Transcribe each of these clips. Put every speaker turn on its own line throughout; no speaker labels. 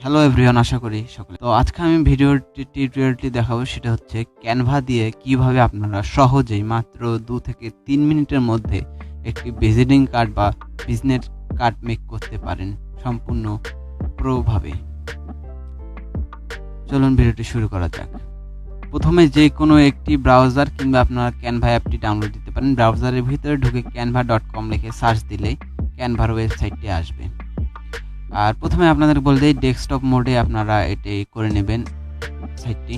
Hello everyone, আশা করি সকলে। তো আজকে আমি টিউটোরিয়ালটি দেখাবো, সেটা হচ্ছে ক্যানভা দিয়ে কিভাবে আপনারা সহজেই মাত্র 2 থেকে 3 মিনিটের মধ্যে একটি ভিজিটিং কার্ড বা বিজনেস কার্ড মেক করতে পারেন সম্পূর্ণ প্রোভাবে। চলুন ভিডিওটি শুরু করা যাক। প্রথমে যে কোনো একটি ব্রাউজার কিংবা আপনারা ক্যানভা অ্যাপটি ডাউনলোড দিতে পারেন। ব্রাউজারের ভিতরে ঢুকে canva.com লিখে সার্চ দিলেই ক্যানভার ওয়েবসাইটটি আসবে। আর প্রথমে আপনাদের বলতে ডেস্কটপ মোডে আপনারা এটি করে নেবেন সাইটটি।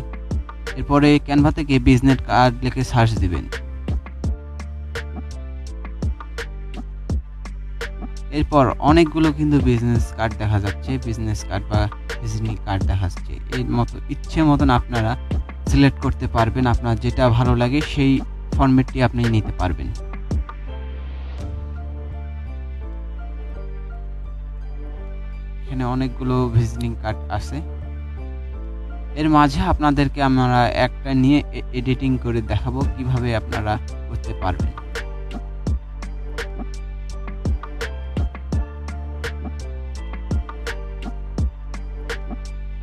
এরপরে ক্যানভা থেকে বিজনেস কার্ড লিখে সার্চ দিবেন। এরপর অনেকগুলো কিন্তু বিজনেস কার্ড দেখা যাচ্ছে, বিজনেস কার্ড বা ভিজিটিং কার্ড দেখা যাচ্ছে। এই মতো ইচ্ছে মতন আপনারা সিলেক্ট করতে পারবেন, আপনার যেটা ভালো লাগে সেই ফরম্যাটটি আপনি নিতে পারবেন। এখানে অনেকগুলো ভিজিটিং কার্ড আছে, এর মাঝে আপনাদেরকে আমরা একটা নিয়ে এডিটিং করে দেখাবো কিভাবে আপনারা করতে পারবেন।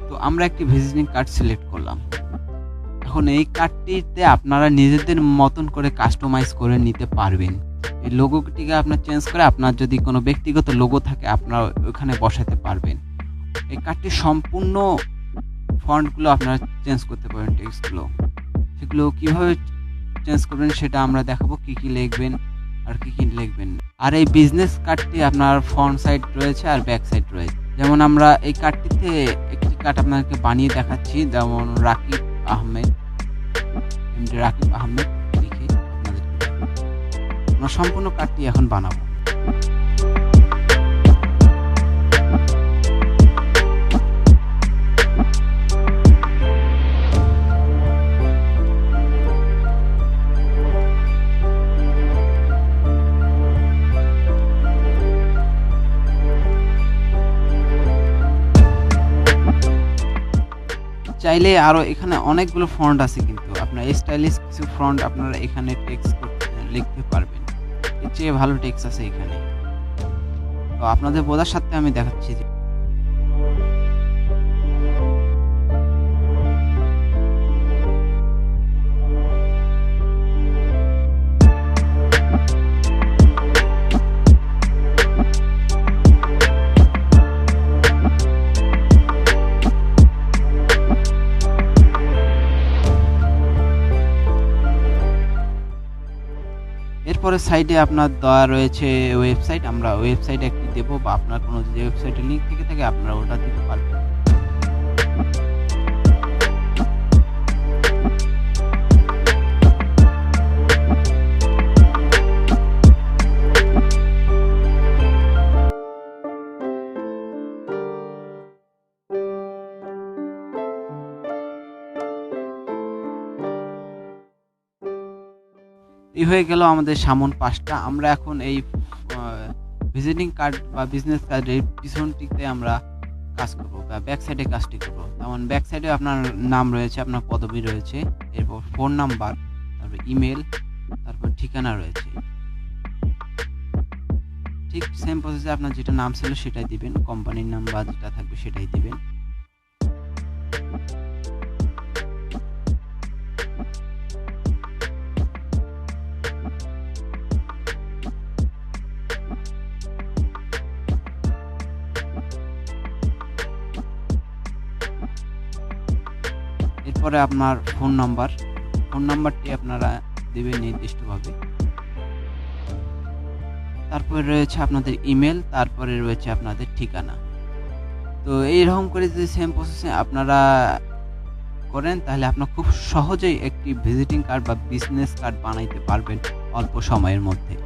তো আমরা একটি ভিজিটিং কার্ড সিলেক্ট করলাম। এখন এই কার্ডটিতে আপনারা নিজেদের মতন করে কাস্টমাইজ করে নিতে পারবেন। এই লোগোটিকে আপনার চেঞ্জ করে আপনার যদি কোনো ব্যক্তিগত লোগো থাকে আপনারা ওখানে বসাতে পারবেন। এই কার্ডটির সম্পূর্ণ ফন্টগুলো আপনারা চেঞ্জ করতে পারবেন, টেক্সটগুলো। সেগুলো কিভাবে চেঞ্জ করবেন সেটা আমরা দেখাবো, কি কি লিখবেন আর কি কি লিখবেন। আর এই বিজনেস কার্ডটি আপনার ফ্রন্ট সাইড রয়েছে আর ব্যাক সাইড রয়েছে। যেমন আমরা এই কার্ডটিতে একটি কার্ড আপনাদেরকে বানিয়ে দেখাচ্ছি, যেমন রাকিব আহমেদ লিখে আপনাদেরকে আমরা সম্পূর্ণ কার্ডটি এখন বানাবো। চাইলে আরো এখানে অনেকগুলো ফন্ট আছে, কিন্তু আপনার স্টাইলিশ কিছু ফন্ট আপনারা এখানে টেক্সট লিখতে পারবেন। এর চেয়ে ভালো টেক্সট আছে এখানে। তো আপনাদের বোঝার সাথে আমি দেখাচ্ছি যে এরপরে সাইডে আপনার দেওয়া রয়েছে ওয়েবসাইট। আমরা ওয়েবসাইট একটি দেবো, বা আপনার কোনো যে ওয়েবসাইটের লিঙ্ক থেকে থাকে আপনারা ওটা দিতে পারবেন। এই হয়ে গেল আমাদের সামন পাঁচটা। আমরা এখন এই ভিজিটিং কার্ড বা বিজনেস কার্ডের পিছনটিতে আমরা কাজ করব, বা ব্যাক সাইডে কাজটি করব। যেমন ব্যাক সাইডে আপনার নাম রয়েছে, আপনার পদবি রয়েছে, এরপর ফোন নাম্বার, তারপর ইমেল, তারপর ঠিকানা রয়েছে। ঠিক সেম প্রসেসে আপনার যেটা নাম ছিল সেটাই দিবেন, কোম্পানির নাম বা যেটা থাকবে সেটাই দিবেন। এরপরে আপনার ফোন নাম্বারটি আপনারা দেবেন নির্দিষ্টভাবে। তারপরে রয়েছে আপনাদের ইমেল, তারপরে রয়েছে আপনাদের ঠিকানা। তো এইরকম করে যদি সেম প্রসেসে আপনারা করেন তাহলে আপনারা খুব সহজেই একটি ভিজিটিং কার্ড বা বিজনেস কার্ড বানাইতে পারবেন অল্প সময়ের মধ্যে।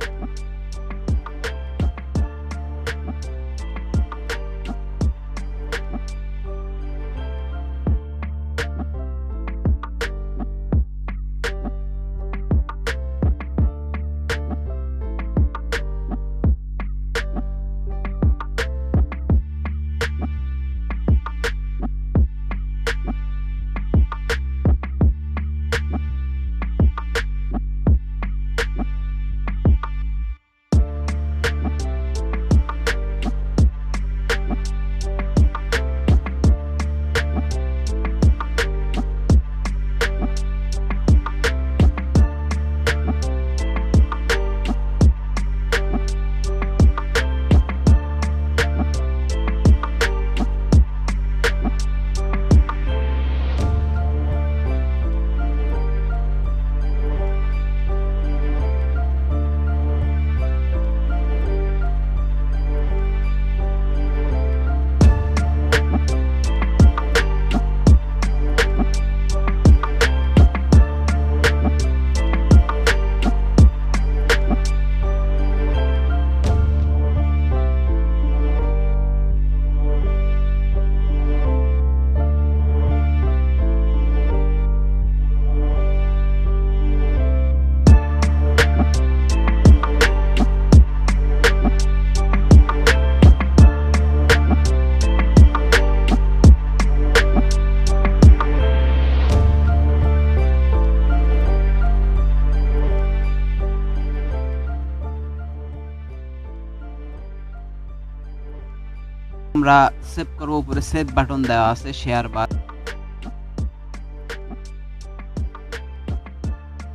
আমরা সেভ করব, উপরে সেভ বাটন দেওয়া আছে, শেয়ার বা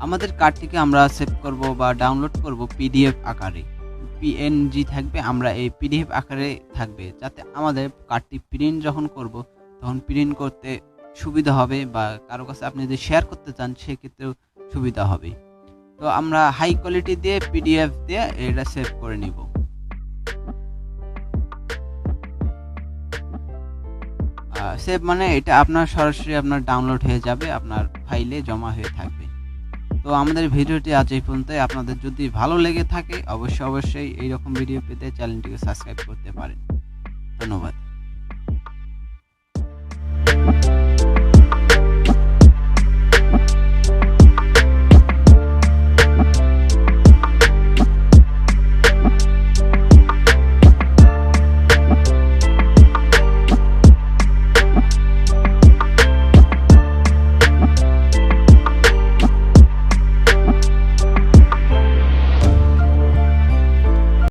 আমাদের কার্ডটিকে আমরা সেভ করব বা ডাউনলোড করব পিডিএফ আকারে। পিএনজি থাকবে, আমরা এই পিডিএফ আকারে থাকবে, যাতে আমাদের কার্ডটি প্রিন্ট যখন করব তখন প্রিন্ট করতে সুবিধা হবে, বা কারো কাছে আপনি যদি শেয়ার করতে চান সেক্ষেত্রেও সুবিধা হবে। তো আমরা হাই কোয়ালিটি দিয়ে পিডিএফ দিয়ে এটা সেভ করে নিব। সেভ মানে এটা আপনার সরাসরি আপনার ডাউনলোড হয়ে যাবে, আপনার ফাইলে জমা হয়ে থাকবে। তো আমাদের ভিডিওটি আজ এই পর্যন্তই। আপনাদের যদি ভালো লেগে থাকে অবশ্যই এইরকম ভিডিও পেতে চ্যানেলটিকে সাবস্ক্রাইব করতে পারেন। ধন্যবাদ।